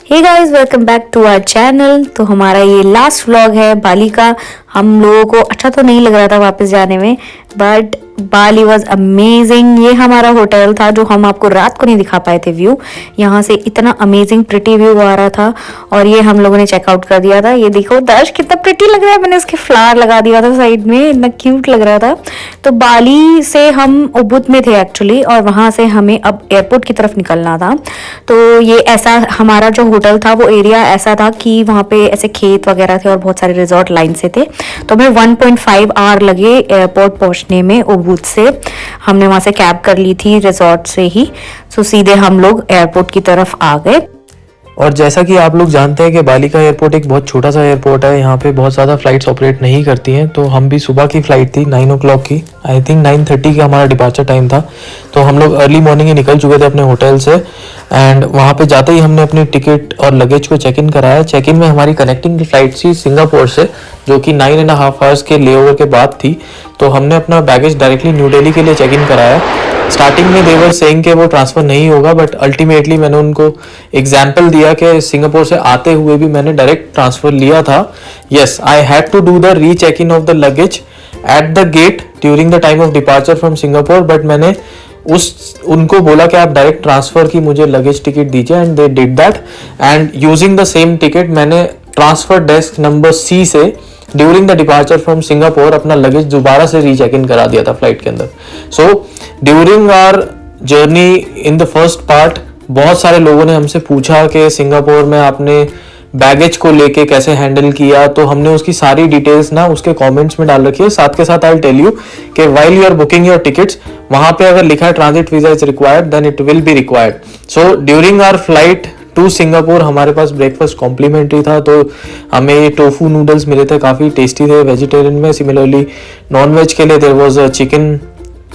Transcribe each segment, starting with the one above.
Hey guys, welcome back to our channel. तो हमारा ये लास्ट व्लॉग है बाली का। हम लोगों को अच्छा तो नहीं लग रहा था वापस जाने में, बट बाली वॉज अमेजिंग। ये हमारा होटल था जो हम आपको रात को नहीं दिखा पाए थे व्यू। यहाँ से इतना अमेजिंग प्रिटी व्यू आ रहा था और ये हम लोगों ने चेकआउट कर दिया था। ये देखो दर्श कितना प्रिटी लग रहा है, मैंने उसके फ्लावर लगा दिया था साइड में, इतना क्यूट लग रहा था। तो बाली से हम उबुद में थे एक्चुअली, और वहाँ से हमें अब एयरपोर्ट की तरफ निकलना था। तो ये ऐसा हमारा जो होटल था वो एरिया ऐसा था कि वहाँ पे ऐसे खेत वगैरह थे और बहुत सारे रिजॉर्ट लाइन से थे। तो हमें 1.5 आवर लगे एयरपोर्ट पहुँचने में उबुद से। हमने वहाँ से कैब कर ली थी रिजॉर्ट से ही, तो सीधे हम लोग एयरपोर्ट की तरफ आ गए। और जैसा कि आप लोग जानते हैं कि बाली का एयरपोर्ट एक बहुत छोटा सा एयरपोर्ट है, यहाँ पे बहुत ज़्यादा फ्लाइट्स ऑपरेट नहीं करती हैं। तो हम भी सुबह की फ़्लाइट थी 9 o'clock की, आई थिंक 9:30 का हमारा डिपार्चर टाइम था। तो हम लोग अर्ली मॉर्निंग ही निकल चुके थे अपने होटल से, एंड वहाँ पे जाते ही हमने अपनी टिकट और लगेज को चेक इन कराया। चेक इन में हमारी कनेक्टिंग फ़्लाइट थी सिंगापुर से, जो कि 9.5 आवर्स के लेओवर के बाद थी। तो हमने अपना बैगेज डायरेक्टली न्यू दिल्ली के लिए चेक इन कराया। स्टार्टिंग में देवर सेइंग कि वो ट्रांसफ़र नहीं होगा, बट अल्टीमेटली मैंने उनको एग्जाम्पल दिया कि सिंगापुर से आते हुए भी मैंने डायरेक्ट ट्रांसफ़र लिया था। Yes, I had to do the recheck in of the luggage at the gate during the time of departure from Singapore, but मैंने उनको बोला कि आप डायरेक्ट ट्रांसफ़र की मुझे लगेज टिकट दीजिए, and they did that. And using the same ticket मैंने transfer desk number C से during the departure from Singapore अपना लगेज दोबारा से री चेक इन करा दिया था फ्लाइट के अंदर। So during our journey in the first part बहुत सारे लोगों ने हमसे पूछा कि सिंगापुर में आपने बैगेज को लेके कैसे हैंडल किया, तो हमने उसकी सारी डिटेल्स ना उसके कमेंट्स में डाल रखी है। साथ के साथ आई विल टेल यू कि while you are booking your tickets, वहां पे अगर लिखा है transit visa is required, then it will be required. So during our flight to Singapore हमारे पास ब्रेकफास्ट कॉम्प्लीमेंट्री था, तो हमें ये टोफू नूडल्स मिले थे, काफ़ी टेस्टी थे वेजिटेरियन में। सिमिलरली नॉन वेज के लिए there was a chicken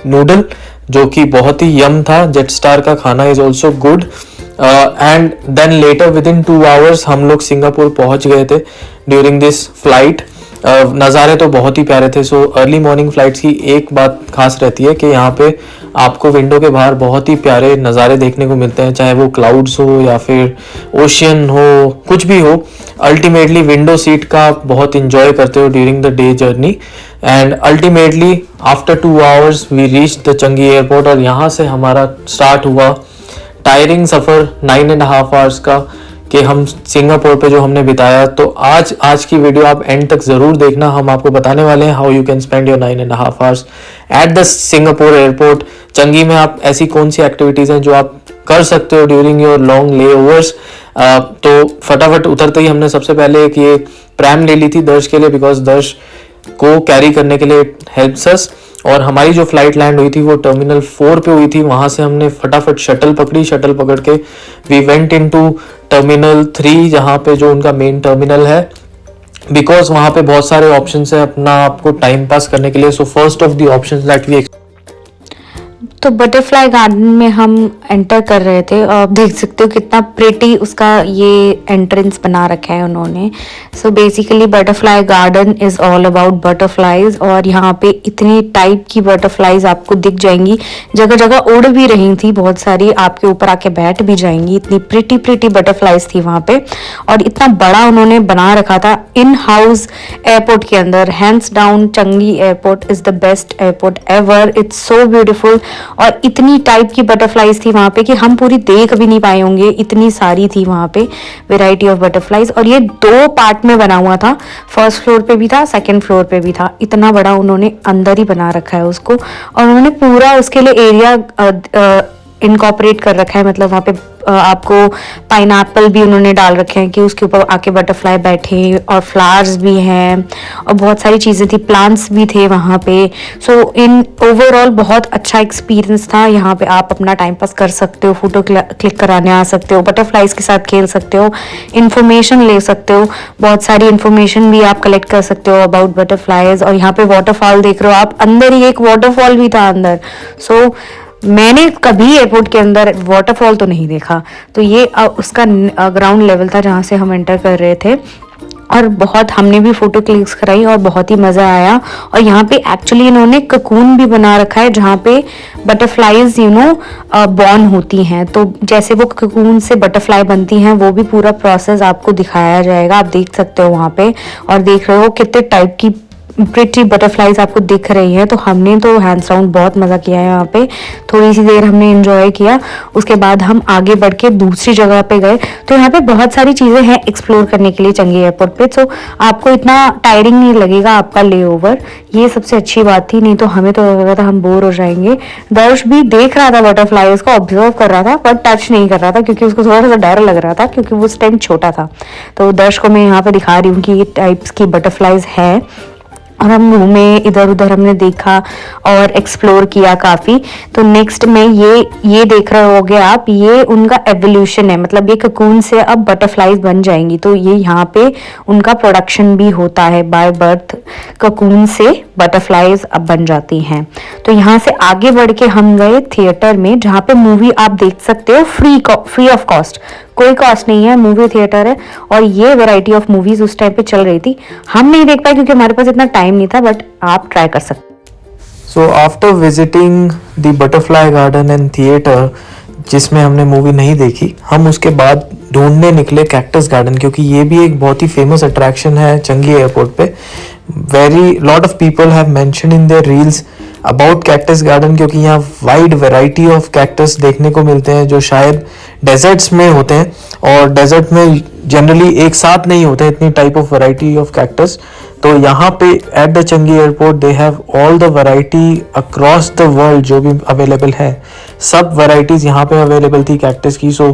noodle जो कि बहुत ही यम था। जेट स्टार का खाना is also good. And then later within 2 hours हम लोग सिंगापुर पहुंच गए थे ड्यूरिंग दिस फ्लाइट। नज़ारे तो बहुत ही प्यारे थे। सो अर्ली मॉर्निंग फ्लाइट्स की एक बात खास रहती है कि यहाँ पे आपको विंडो के बाहर बहुत ही प्यारे नज़ारे देखने को मिलते हैं, चाहे वो क्लाउड्स हो या फिर ओशियन हो, कुछ भी हो। अल्टीमेटली विंडो सीट का आप बहुत इंजॉय करते हो during the day journey. And ultimately after 2 hours we reach the Changi airport, और यहाँ से हमारा स्टार्ट हुआ टायरिंग सफ़र 9.5 आवर्स का, कि हम सिंगापुर पे जो हमने बिताया। तो आज की वीडियो आप एंड तक ज़रूर देखना। हम आपको बताने वाले हैं how you can spend your 9.5 hours at the Singapore airport. चंगी में आप ऐसी कौन सी एक्टिविटीज़ हैं जो आप कर सकते हो ड्यूरिंग योर लॉन्ग ले ओवर्स। तो फटाफट उतरते ही हमने सबसे पहले एक ये प्रैम ले ली थी दर्श के लिए, बिकॉज दर्श को कैरी करने के लिए हेल्प्स अस। और हमारी जो फ्लाइट लैंड हुई थी वो टर्मिनल 4 पे हुई थी। वहाँ से हमने फटाफट शटल पकड़ी। शटल पकड़ के वी वेंट इनटू टर्मिनल 3, जहाँ पे जो उनका मेन टर्मिनल है, बिकॉज वहाँ पे बहुत सारे ऑप्शंस है अपना आपको टाइम पास करने के लिए। So first of the options that we तो बटरफ्लाई गार्डन में हम एंटर कर रहे थे, और आप देख सकते हो कितना प्रिटी उसका ये एंट्रेंस बना रखा है उन्होंने। So basically butterfly garden is all about butterflies, और यहाँ पे इतनी टाइप की बटरफ्लाईज आपको दिख जाएंगी। जगह जगह उड़ भी रही थी, बहुत सारी आपके ऊपर आके बैठ भी जाएंगी। इतनी प्रिटी बटरफ्लाईज थी वहाँ पे, और इतना बड़ा उन्होंने बना रखा था इन हाउस एयरपोर्ट के अंदर। हैंड्स डाउन चंगी airport is the best airport ever. It's so beautiful. और इतनी टाइप की बटरफ्लाईज थी वहाँ पे कि हम पूरी देख भी नहीं पाए होंगे, इतनी सारी थी वहाँ पे वेराइटी ऑफ बटरफ्लाईज। और ये 2 पार्ट में बना हुआ था, फर्स्ट फ्लोर पे भी था, सेकंड फ्लोर पे भी था। इतना बड़ा उन्होंने अंदर ही बना रखा है उसको, और उन्होंने पूरा उसके लिए एरिया इनकॉपरेट कर रखा है। मतलब वहाँ पे आपको पाइनएप्पल भी उन्होंने डाल रखे हैं कि उसके ऊपर आके बटरफ्लाई बैठे, और फ्लावर्स भी हैं, और बहुत सारी चीज़ें थी, प्लांट्स भी थे वहाँ पे। सो इन ओवरऑल बहुत अच्छा एक्सपीरियंस था। यहाँ पे आप अपना टाइम पास कर सकते हो, फोटो क्लिक कराने आ सकते हो, बटरफ्लाईज के साथ खेल सकते हो, इन्फॉर्मेशन ले सकते हो, बहुत सारी इन्फॉर्मेशन भी आप कलेक्ट कर सकते हो अबाउट बटरफ्लाईज। और यहाँ पे वाटरफॉल देख रहे हो आप, अंदर ही एक वाटरफॉल भी था अंदर। सो मैंने कभी एयरपोर्ट के अंदर वाटरफॉल तो नहीं देखा। तो ये उसका ग्राउंड लेवल था जहाँ से हम एंटर कर रहे थे। और बहुत हमने भी फोटो क्लिक्स कराई और बहुत ही मज़ा आया। और यहाँ पे एक्चुअली इन्होंने ककून भी बना रखा है जहाँ पे बटरफ्लाईज बॉर्न होती हैं, तो जैसे वो ककून से बटरफ्लाई बनती हैं वो भी पूरा प्रोसेस आपको दिखाया जाएगा। आप देख सकते हो वहाँ पे, और देख रहे हो कितने टाइप की प्रिटी बटरफ्लाईज आपको दिख रही है। तो हमने तो हैंड्स डाउन बहुत मज़ा किया है यहाँ पे, थोड़ी सी देर हमने एंजॉय किया। उसके बाद हम आगे बढ़ के दूसरी जगह पे गए। तो यहाँ पे बहुत सारी चीज़ें हैं एक्सप्लोर करने के लिए चंगी एयरपोर्ट पे, तो आपको इतना टायरिंग नहीं लगेगा आपका लेओवर, ये सबसे अच्छी बात थी। नहीं तो हमें तो लग रहा था हम बोर हो जाएंगे। दर्श भी देख रहा था बटरफ्लाई, उसको ऑब्जर्व कर रहा था पर टच नहीं कर रहा था क्योंकि उसको थोड़ा सा डर लग रहा था क्योंकि वो उस टाइम छोटा था। तो दर्श को मैं यहाँ पे दिखा रही हूँ कि ये टाइप्स की बटरफ्लाईज है, और हम घूमे इधर उधर, हमने देखा और एक्सप्लोर किया काफ़ी। तो नेक्स्ट में ये देख रहे होगे आप, ये उनका एवोल्यूशन है, मतलब ये ककून से अब बटरफ्लाईज बन जाएंगी। तो ये यहाँ पे उनका प्रोडक्शन भी होता है, बाय बर्थ ककून से बटरफ्लाईज अब बन जाती हैं। तो यहाँ से आगे बढ़ के हम गए थिएटर में, जहाँ पे मूवी आप देख सकते हो फ्री ऑफ कॉस्ट, कोई कॉस्ट नहीं है, मूवी थिएटर है। और ये वैरायटी ऑफ मूवीज उस टाइम पे चल रही थी, हम नहीं देख पाए क्योंकि हमारे पास इतना टाइम नहीं था, बट आप ट्राई कर सकते। So after visiting the butterfly garden and theatre, जिसमें हमने मूवी नहीं देखी, हम उसके बाद ढूंढने निकले कैक्टस गार्डन, क्योंकि ये भी एक बहुत ही फेमस अट्रैक्शन है चंगी एयरपोर्ट पे। Very lot of people have mention in their reels about cactus garden, क्योंकि यहाँ वाइड वैरायटी ऑफ कैक्टस देखने को मिलते हैं जो शायद डेजर्ट्स में होते हैं, और डेजर्ट में जनरली एक साथ नहीं होते इतनी type of variety of cactus. तो यहाँ पे eight the Changi airport they have all the variety across the world जो भी अवेलेबल है, सब वैरायटीज यहाँ पे अवेलेबल थी कैक्टस की। So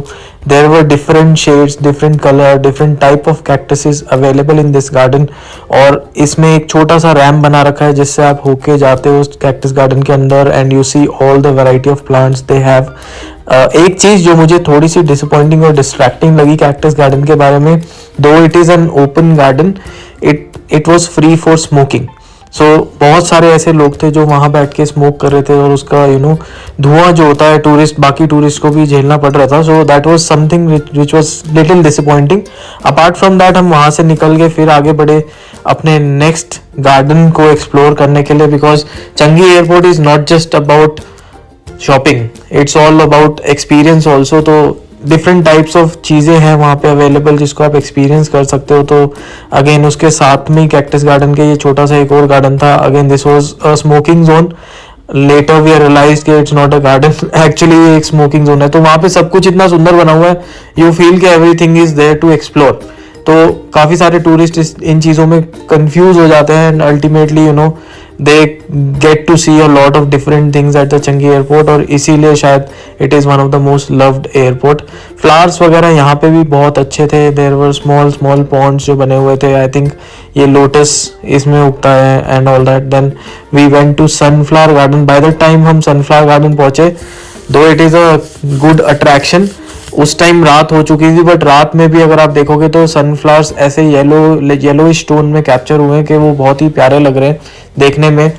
there were different shades, different colour, different type of cactuses available in this garden. और इसमें एक छोटा सा रैम्प बना रखा है जिससे आप होके जाते हो उस कैक्टस गार्डन के अंदर, and you see all the variety of plants they have. एक चीज जो मुझे थोड़ी सी डिसअपॉइंटिंग और डिस्ट्रैक्टिंग लगी कैक्टस गार्डन के बारे में, though it is an open garden, it was free for smoking. So बहुत सारे ऐसे लोग थे जो वहां बैठ के स्मोक कर रहे थे, और उसका धुआं जो होता है बाकी टूरिस्ट को भी झेलना पड़ रहा था। So that was something which was little disappointing. Apart from that हम वहां से निकल के फिर आगे बढ़े अपने नेक्स्ट गार्डन को एक्सप्लोर करने के लिए, बिकॉज चंगी airport is not just about shopping, it's all about experience also. तो डिफरेंट टाइप्स ऑफ चीज़ें हैं वहाँ पे अवेलेबल जिसको आप एक्सपीरियंस कर सकते हो। तो अगेन उसके साथ में कैक्टस गार्डन के ये छोटा सा एक और गार्डन था। Again this was a smoking zone, later we realize कि it's not a garden, actually ये एक स्मोकिंग जोन है। तो वहाँ पे सब कुछ इतना सुंदर बना हुआ है, यू फील कि everything is there to explore. तो काफ़ी सारे टूरिस्ट इन चीज़ों में कंफ्यूज हो जाते हैं, and ultimately they get to see a lot of different things at the Changi airport, और इसीलिए शायद it is one of the most loved airport. Flowers वगैरह यहाँ पे भी बहुत अच्छे थे, there were small small ponds जो बने हुए थे, आई थिंक ये लोटस इसमें उगता है and all that. Then we went to sunflower garden. By the time हम सनफ्लावर गार्डन पहुंचे, though it is a good attraction, उस टाइम रात हो चुकी थी, बट रात में भी अगर आप देखोगे तो सनफ्लावर्स ऐसे येलो स्टोन में कैप्चर हुए हैं कि वो बहुत ही प्यारे लग रहे हैं देखने में।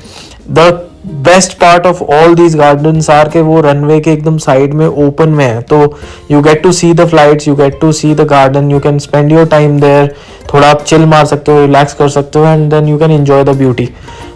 The best part of all these gardens are के वो रनवे के एकदम साइड में ओपन में है, तो you get to see the flights, you get to see the garden, you can spend your time there, थोड़ा आप चिल मार सकते हो, रिलैक्स कर सकते हो, and then you can enjoy the beauty.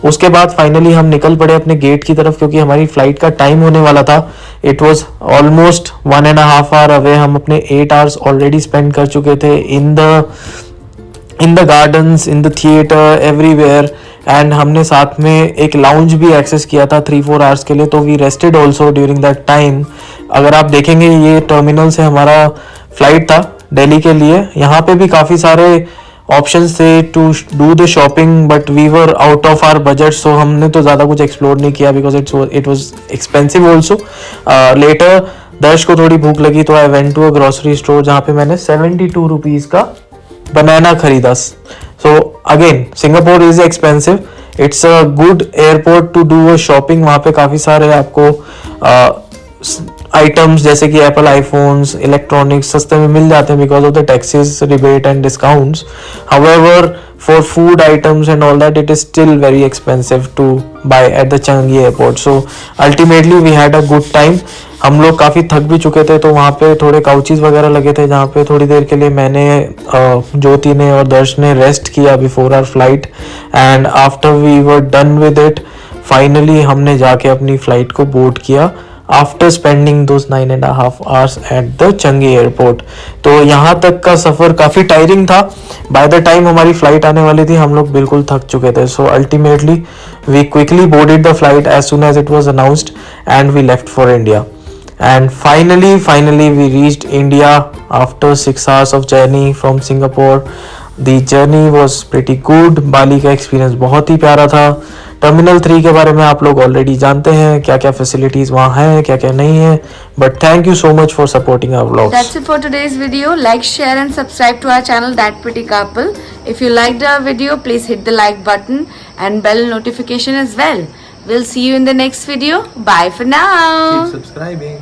उसके बाद फाइनली हम निकल पड़े अपने गेट की तरफ, क्योंकि हमारी फ्लाइट का टाइम होने वाला था। It was almost 1.5 hour away, हम अपने 8 आवर्स ऑलरेडी स्पेंड कर चुके थे in the gardens, in the theatre, everywhere. And हमने साथ में एक लाउंज भी एक्सेस किया था 3-4 आवर्स के लिए, तो we rested also during that time. अगर आप देखेंगे ये टर्मिनल से हमारा फ्लाइट था दिल्ली के लिए, यहाँ पे भी काफ़ी सारे ऑप्शंस थे to do the shopping, but we were out of our budget, so हमने तो ज़्यादा कुछ एक्सप्लोर नहीं किया because it was expensive also. Later Darsh को थोड़ी भूख लगी तो I went to a grocery store जहाँ पे मैंने 72 रुपीज़ का बनाना खरीदा। So again Singapore is expensive, it's a good airport to do a shopping. वहाँ पे काफ़ी सारे आपको आइटम्स जैसे कि एप्पल आईफोन्स, इलेक्ट्रॉनिक्स सस्ते में मिल जाते हैं because of the taxes, rebate and discounts. However for food items and all that it is still very expensive to buy at the Changi airport. So ultimately we had a good time. हम लोग काफ़ी थक भी चुके थे, तो वहाँ पे थोड़े काउचेस वगैरह लगे थे जहाँ पे थोड़ी देर के लिए मैंने, ज्योति ने और दर्श ने रेस्ट किया before our flight. And after we were done with it, finally हमने जाके अपनी फ़्लाइट को बोर्ड किया after spending those 9.5 hours at the Changi airport. तो यहाँ तक का सफ़र काफ़ी टायरिंग था। बाय द टाइम हमारी फ़्लाइट आने वाली थी हम लोग बिल्कुल थक चुके थे। So ultimately we quickly boarded the flight as soon as it was announced and we left for India. And finally we reached India after 6 hours of journey from Singapore. The journey was pretty good. बाली का experience बहुत ही प्यारा था। Terminal 3 के बारे में आप लोग already जानते हैं, क्या क्या फैसिलिटीज़ वहाँ हैं, क्या क्या नहीं है। But thank you so much for supporting our vlogs. That's it for today's video. Like, share and subscribe to our channel That Pretty Couple. If you liked our video, please hit the like button and bell notification as well. We'll see you in the next video. Bye for now. Keep subscribing.